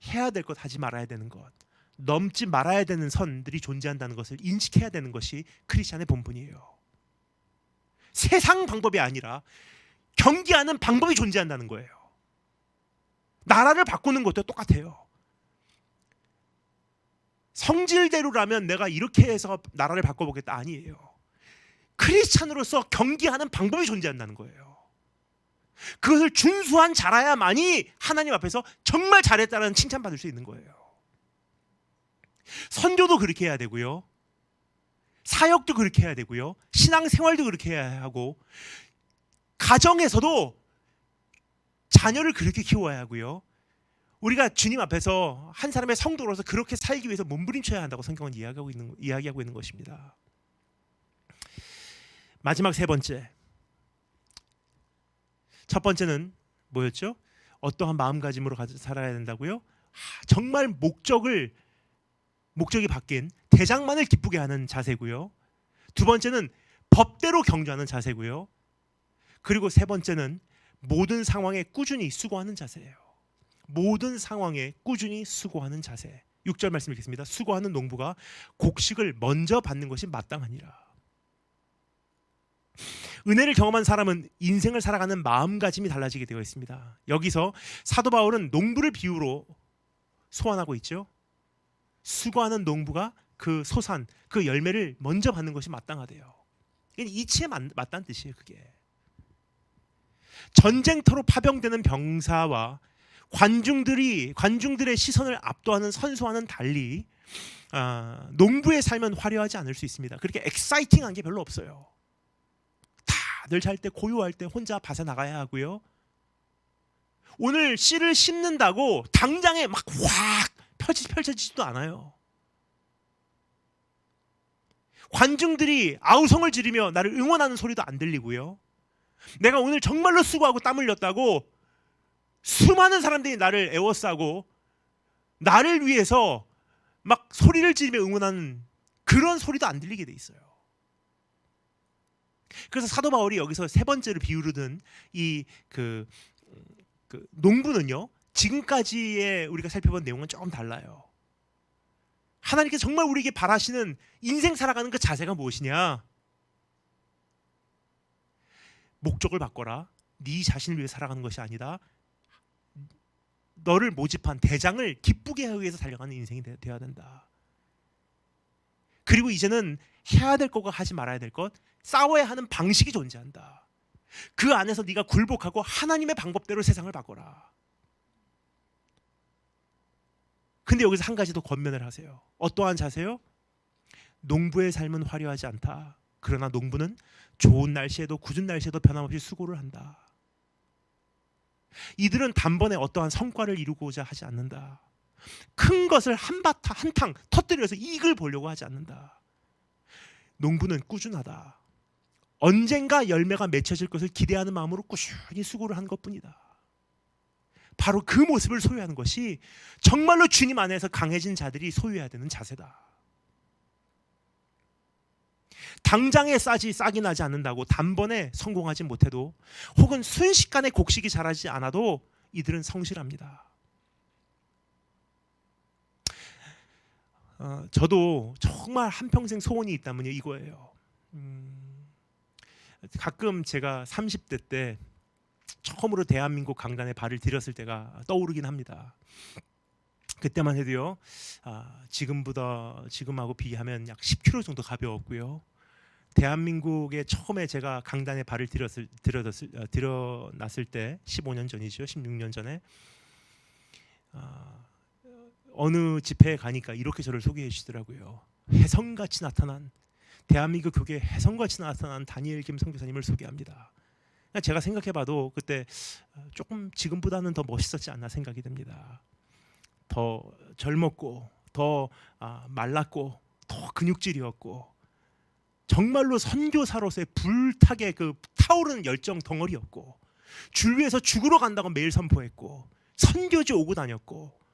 해야 될 것, 하지 말아야 되는 것, 넘지 말아야 되는 선들이 존재한다는 것을 인식해야 되는 것이 크리스찬의 본분이에요. 세상 방법이 아니라 경기하는 방법이 존재한다는 거예요. 나라를 바꾸는 것도 똑같아요. 성질대로라면 내가 이렇게 해서 나라를 바꿔보겠다, 아니에요. 크리스찬으로서 경기하는 방법이 존재한다는 거예요. 그것을 준수한 자라야만이 하나님 앞에서 정말 잘했다는 칭찬받을 수 있는 거예요. 선교도 그렇게 해야 되고요, 사역도 그렇게 해야 되고요, 신앙생활도 그렇게 해야 하고, 가정에서도 자녀를 그렇게 키워야 하고요, 우리가 주님 앞에서 한 사람의 성도로서 그렇게 살기 위해서 몸부림쳐야 한다고 성경은 이야기하고 있는 것입니다. 마지막 세 번째. 첫 번째는 뭐였죠? 어떠한 마음가짐으로 살아야 된다고요? 정말 목적이 바뀐 대장만을 기쁘게 하는 자세고요. 두 번째는 법대로 경주하는 자세고요. 그리고 세 번째는 모든 상황에 꾸준히 수고하는 자세예요. 모든 상황에 꾸준히 수고하는 자세. 6절 말씀 읽겠습니다. 수고하는 농부가 곡식을 먼저 받는 것이 마땅하니라. 은혜를 경험한 사람은 인생을 살아가는 마음가짐이 달라지게 되어 있습니다. 여기서 사도 바울은 농부를 비유로 소환하고 있죠. 수고하는 농부가 그 소산, 그 열매를 먼저 받는 것이 마땅하대요. 이치에 맞다는 뜻이에요. 그게 전쟁터로 파병되는 병사와 관중들의 시선을 압도하는 선수와는 달리 농부의 삶은 화려하지 않을 수 있습니다. 그렇게 엑사이팅한 게 별로 없어요. 다들 잘 때 고요할 때 혼자 밭에 나가야 하고요. 오늘 씨를 심는다고 당장에 막 확 펼쳐지지도 않아요. 관중들이 아우성을 지르며 나를 응원하는 소리도 안 들리고요. 내가 오늘 정말로 수고하고 땀 흘렸다고 수많은 사람들이 나를 애워싸고 나를 위해서 막 소리를 지르며 응원하는 그런 소리도 안 들리게 돼 있어요. 그래서 사도 바울이 여기서 세 번째로 비유로 든 이 그 농부는요, 지금까지의 우리가 살펴본 내용은 조금 달라요. 하나님께서 정말 우리에게 바라시는 인생 살아가는 그 자세가 무엇이냐? 목적을 바꿔라. 네 자신을 위해 살아가는 것이 아니다. 너를 모집한 대장을 기쁘게 하기 위해서 달려가는 인생이 되어야 된다. 그리고 이제는 해야 될 것과 하지 말아야 될 것, 싸워야 하는 방식이 존재한다. 그 안에서 네가 굴복하고 하나님의 방법대로 세상을 바꿔라. 근데 여기서 한 가지 더 권면을 하세요. 어떠한 자세요? 농부의 삶은 화려하지 않다. 그러나 농부는 좋은 날씨에도 굳은 날씨에도 변함없이 수고를 한다. 이들은 단번에 어떠한 성과를 이루고자 하지 않는다. 큰 것을 한탕 터뜨려서 이익을 보려고 하지 않는다. 농부는 꾸준하다. 언젠가 열매가 맺혀질 것을 기대하는 마음으로 꾸준히 수고를 한 것뿐이다. 바로 그 모습을 소유하는 것이 정말로 주님 안에서 강해진 자들이 소유해야 되는 자세다. 당장에 싹이 나지 않는다고 단번에 성공하지 못해도, 혹은 순식간에 곡식이 자라지 않아도 이들은 성실합니다. 저도 정말 한평생 소원이 있다면요, 이거예요. 가끔 제가 30대 때 처음으로 대한민국 강단에 발을 들였을 때가 떠오르긴 합니다. 그때만 해도요, 지금하고 비교하면 약 10kg 정도 가벼웠고요. 대한민국에 처음에 제가 강단에 발을 들여놨을 때 15년 전이죠. 16년 전에 어느 집회에 가니까 이렇게 저를 소개해 주시더라고요. 혜성같이 나타난, 대한민국 교계에 혜성같이 나타난 다니엘 김 선교사님을 소개합니다. 제가 생각해봐도 그때 조금 지금보다는 더 멋있었지 않나 생각이 듭니다. 더 젊었고, 더 말랐고, 더 근육질이었고, 정말로 선교사로서의 불타게 그 타오르는 열정 덩어리였고, 줄 위해서 죽으러 간다고 매일 선포했고, 선교지 오고 다녔고,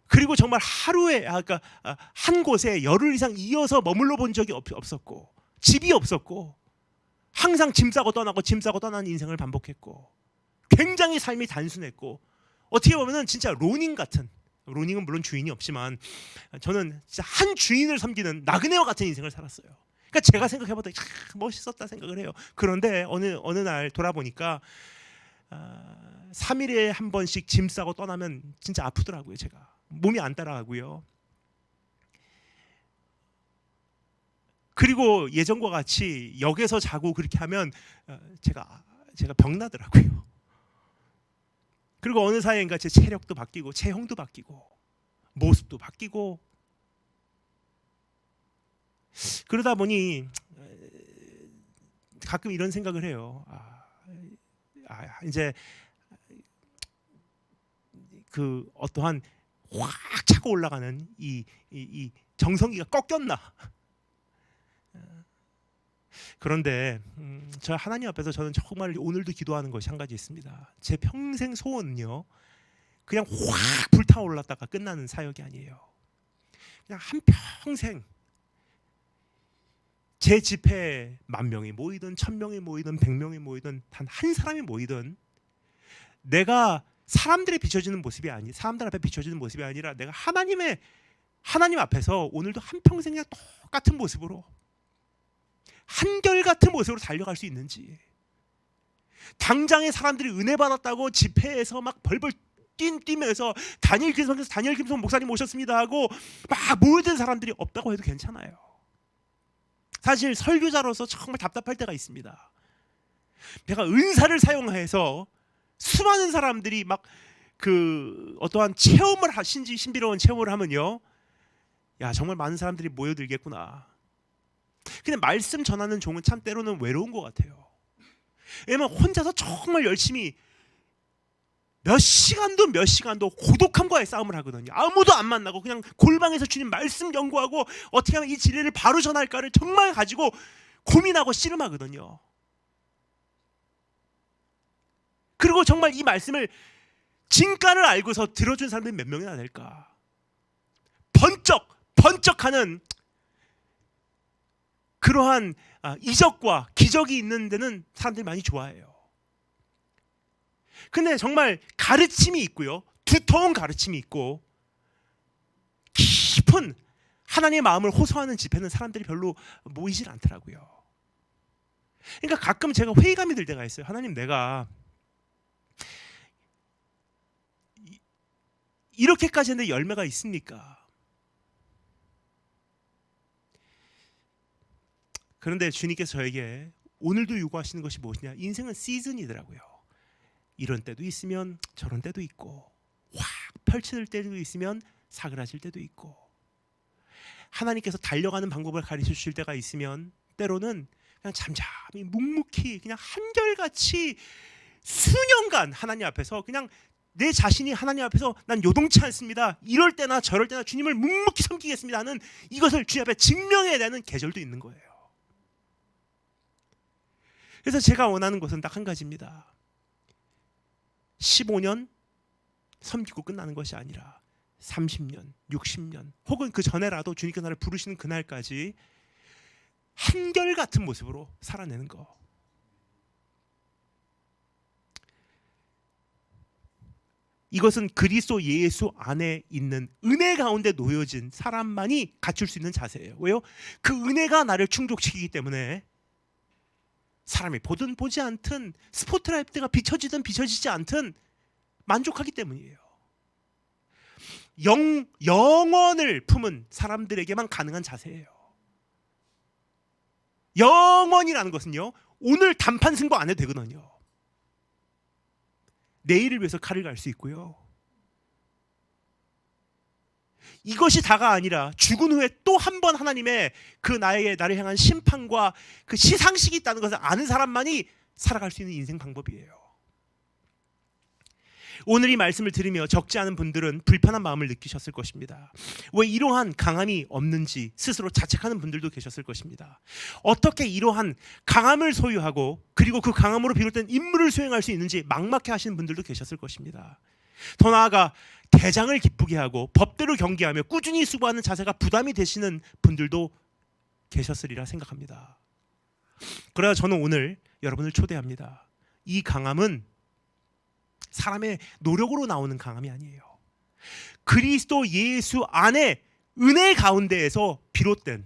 그리고 정말 하루에 한 곳에 열흘 이상 이어서 머물러 본 적이 없었고, 집이 없었고, 항상 짐 싸고 떠나고 짐 싸고 떠나는 인생을 반복했고, 굉장히 삶이 단순했고, 어떻게 보면은 진짜 로닝 같은, 로닝은 물론 주인이 없지만 저는 진짜 한 주인을 섬기는 나그네와 같은 인생을 살았어요. 그러니까 제가 생각해봐도 멋있었다 생각을 해요. 그런데 어느 날 돌아보니까 3일에 한 번씩 짐 싸고 떠나면 진짜 아프더라고요. 제가 몸이 안 따라가고요. 그리고 예전과 같이 역에서 자고 그렇게 하면 제가 병나더라고요. 그리고 어느 사이인가 제 체력도 바뀌고 체형도 바뀌고 모습도 바뀌고, 그러다 보니 가끔 이런 생각을 해요. 이제 그 어떠한 확 차고 올라가는 이 정성기가 꺾였나? 그런데 저 하나님 앞에서 저는 정말 오늘도 기도하는 것이 한 가지 있습니다. 제 평생 소원은요, 그냥 확 불타올랐다가 끝나는 사역이 아니에요. 그냥 한평생 제 집회에 10,000명이 모이든 1,000명이 모이든 100명이 모이든 단 한 사람이 모이든 내가 사람들에 비춰지는 모습이 아니, 사람들 앞에 비춰지는 모습이 아니라 내가 하나님 앞에서 오늘도 한평생 그냥 똑같은 모습으로, 한결같은 모습으로 달려갈 수 있는지, 당장에 사람들이 은혜 받았다고 집회에서 막 벌벌 뛰면서 다니엘 김성 목사님 오셨습니다 하고 막 모여든 사람들이 없다고 해도 괜찮아요. 사실 설교자로서 정말 답답할 때가 있습니다. 내가 은사를 사용해서 수많은 사람들이 막 그 어떠한 체험을 신비로운 체험을 하면요, 야 정말 많은 사람들이 모여들겠구나. 근데 말씀 전하는 종은 참 때로는 외로운 것 같아요. 왜냐면 혼자서 정말 열심히 몇 시간도 고독함과의 싸움을 하거든요. 아무도 안 만나고 그냥 골방에서 주님 말씀 연구하고 어떻게 하면 이 진리를 바로 전할까를 정말 가지고 고민하고 씨름하거든요. 그리고 정말 이 말씀을 진가를 알고서 들어준 사람들이 몇 명이나 될까? 번쩍하는 그러한 이적과 기적이 있는 데는 사람들이 많이 좋아해요. 근데 정말 가르침이 있고요, 두터운 가르침이 있고 깊은 하나님의 마음을 호소하는 집회는 사람들이 별로 모이질 않더라고요. 그러니까 가끔 제가 회의감이 들 때가 있어요. 하나님, 내가 이렇게까지 했는데 열매가 있습니까? 그런데 주님께서 저에게 오늘도 요구하시는 것이 무엇이냐? 인생은 시즌이더라고요. 이런 때도 있으면 저런 때도 있고, 확 펼쳐질 때도 있으면 사그라질 때도 있고, 하나님께서 달려가는 방법을 가르쳐 주실 때가 있으면 때로는 그냥 잠잠히 묵묵히 그냥 한결같이 수년간 하나님 앞에서 그냥 내 자신이 하나님 앞에서 난 요동치 않습니다, 이럴 때나 저럴 때나 주님을 묵묵히 섬기겠습니다 하는 이것을 주님 앞에 증명해야 되는 계절도 있는 거예요. 그래서 제가 원하는 것은 딱 한 가지입니다. 15년 섬기고 끝나는 것이 아니라 30년, 60년 혹은 그 전에라도 주님께서 나를 부르시는 그날까지 한결같은 모습으로 살아내는 거. 이것은 그리스도 예수 안에 있는 은혜 가운데 놓여진 사람만이 갖출 수 있는 자세예요. 왜요? 그 은혜가 나를 충족시키기 때문에 사람이 보든 보지 않든, 스포트라이트가 비춰지든 비춰지지 않든 만족하기 때문이에요. 영원을 품은 사람들에게만 가능한 자세예요. 영원이라는 것은요, 오늘 단판 승부 안 해도 되거든요. 내일을 위해서 칼을 갈 수 있고요. 이것이 다가 아니라 죽은 후에 또 한 번 하나님의 그 나를 향한 심판과 그 시상식이 있다는 것을 아는 사람만이 살아갈 수 있는 인생 방법이에요. 오늘 이 말씀을 들으며 적지 않은 분들은 불편한 마음을 느끼셨을 것입니다. 왜 이러한 강함이 없는지 스스로 자책하는 분들도 계셨을 것입니다. 어떻게 이러한 강함을 소유하고 그리고 그 강함으로 비롯된 임무를 수행할 수 있는지 막막해 하시는 분들도 계셨을 것입니다. 더 나아가 대장을 기쁘게 하고 법대로 경계하며 꾸준히 수고하는 자세가 부담이 되시는 분들도 계셨으리라 생각합니다. 그러나 저는 오늘 여러분을 초대합니다. 이 강함은 사람의 노력으로 나오는 강함이 아니에요. 그리스도 예수 안에 은혜 가운데에서 비롯된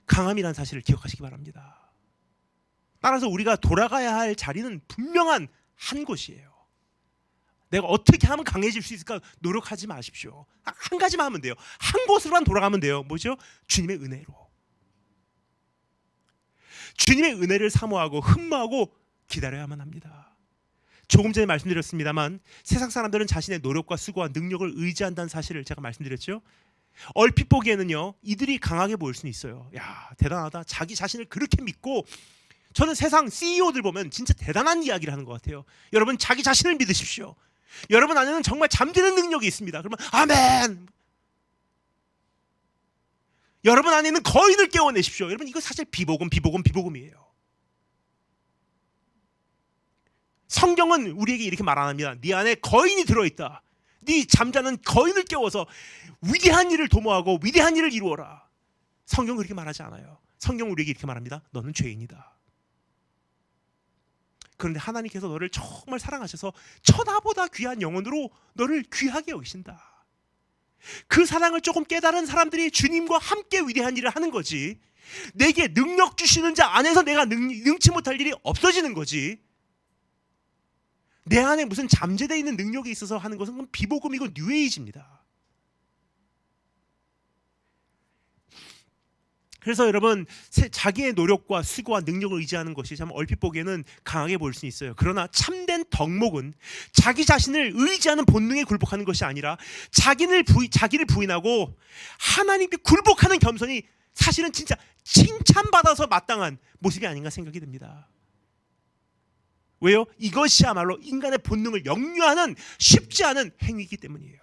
강함이라는 사실을 기억하시기 바랍니다. 따라서 우리가 돌아가야 할 자리는 분명한 한 곳이에요. 내가 어떻게 하면 강해질 수 있을까 노력하지 마십시오. 한 가지만 하면 돼요. 한 곳으로만 돌아가면 돼요. 뭐죠? 주님의 은혜로. 주님의 은혜를 사모하고 흠모하고 기다려야만 합니다. 조금 전에 말씀드렸습니다만 세상 사람들은 자신의 노력과 수고와 능력을 의지한다는 사실을 제가 말씀드렸죠. 얼핏 보기에는요, 이들이 강하게 보일 수는 있어요. 야, 대단하다. 자기 자신을 그렇게 믿고. 저는 세상 CEO들 보면 진짜 대단한 이야기를 하는 것 같아요. 여러분, 자기 자신을 믿으십시오. 여러분 안에는 정말 잠드는 능력이 있습니다. 그러면 아멘. 여러분 안에는 거인을 깨워내십시오. 여러분 이거 사실 비복음이에요. 성경은 우리에게 이렇게 말 안 합니다. 네 안에 거인이 들어있다. 네 잠자는 거인을 깨워서 위대한 일을 도모하고 위대한 일을 이루어라. 성경은 그렇게 말하지 않아요. 성경은 우리에게 이렇게 말합니다. 너는 죄인이다. 그런데 하나님께서 너를 정말 사랑하셔서 천하보다 귀한 영혼으로 너를 귀하게 여기신다. 그 사랑을 조금 깨달은 사람들이 주님과 함께 위대한 일을 하는 거지. 내게 능력 주시는 자 안에서 내가 능치 못할 일이 없어지는 거지. 내 안에 무슨 잠재되어 있는 능력이 있어서 하는 것은 그건 비복음이고 뉴에이지입니다. 그래서 여러분 자기의 노력과 수고와 능력을 의지하는 것이 참 얼핏 보기에는 강하게 보일 수 있어요. 그러나 참된 덕목은 자기 자신을 의지하는 본능에 굴복하는 것이 아니라 자기를 부인하고 하나님께 굴복하는 겸손이 사실은 진짜 칭찬받아서 마땅한 모습이 아닌가 생각이 듭니다. 왜요? 이것이야말로 인간의 본능을 역류하는 쉽지 않은 행위이기 때문이에요.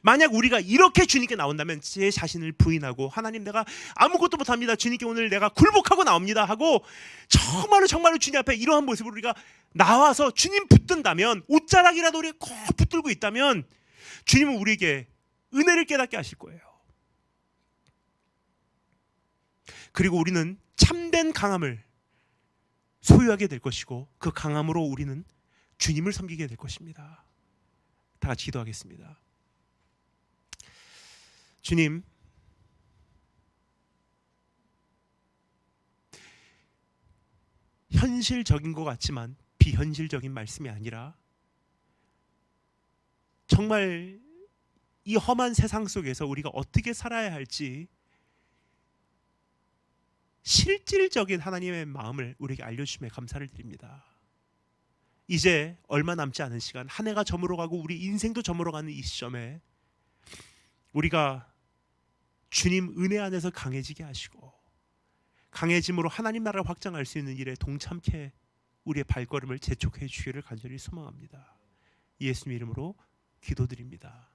만약 우리가 이렇게 주님께 나온다면 제 자신을 부인하고 하나님 내가 아무것도 못합니다. 주님께 오늘 내가 굴복하고 나옵니다 하고 정말로 주님 앞에 이러한 모습으로 우리가 나와서 주님 붙든다면 옷자락이라도 우리가 꼭 붙들고 있다면 주님은 우리에게 은혜를 깨닫게 하실 거예요. 그리고 우리는 참된 강함을 소유하게 될 것이고 그 강함으로 우리는 주님을 섬기게 될 것입니다. 다 같이 기도하겠습니다. 주님, 현실적인 것 같지만 비현실적인 말씀이 아니라 정말 이 험한 세상 속에서 우리가 어떻게 살아야 할지 실질적인 하나님의 마음을 우리에게 알려주심에 감사를 드립니다. 이제 얼마 남지 않은 시간, 한 해가 저물어가고 우리 인생도 저물어가는 이 시점에 우리가 주님 은혜 안에서 강해지게 하시고 강해짐으로 하나님 나라를 확장할 수 있는 일에 동참케 우리의 발걸음을 재촉해 주기를 간절히 소망합니다. 예수님 이름으로 기도드립니다.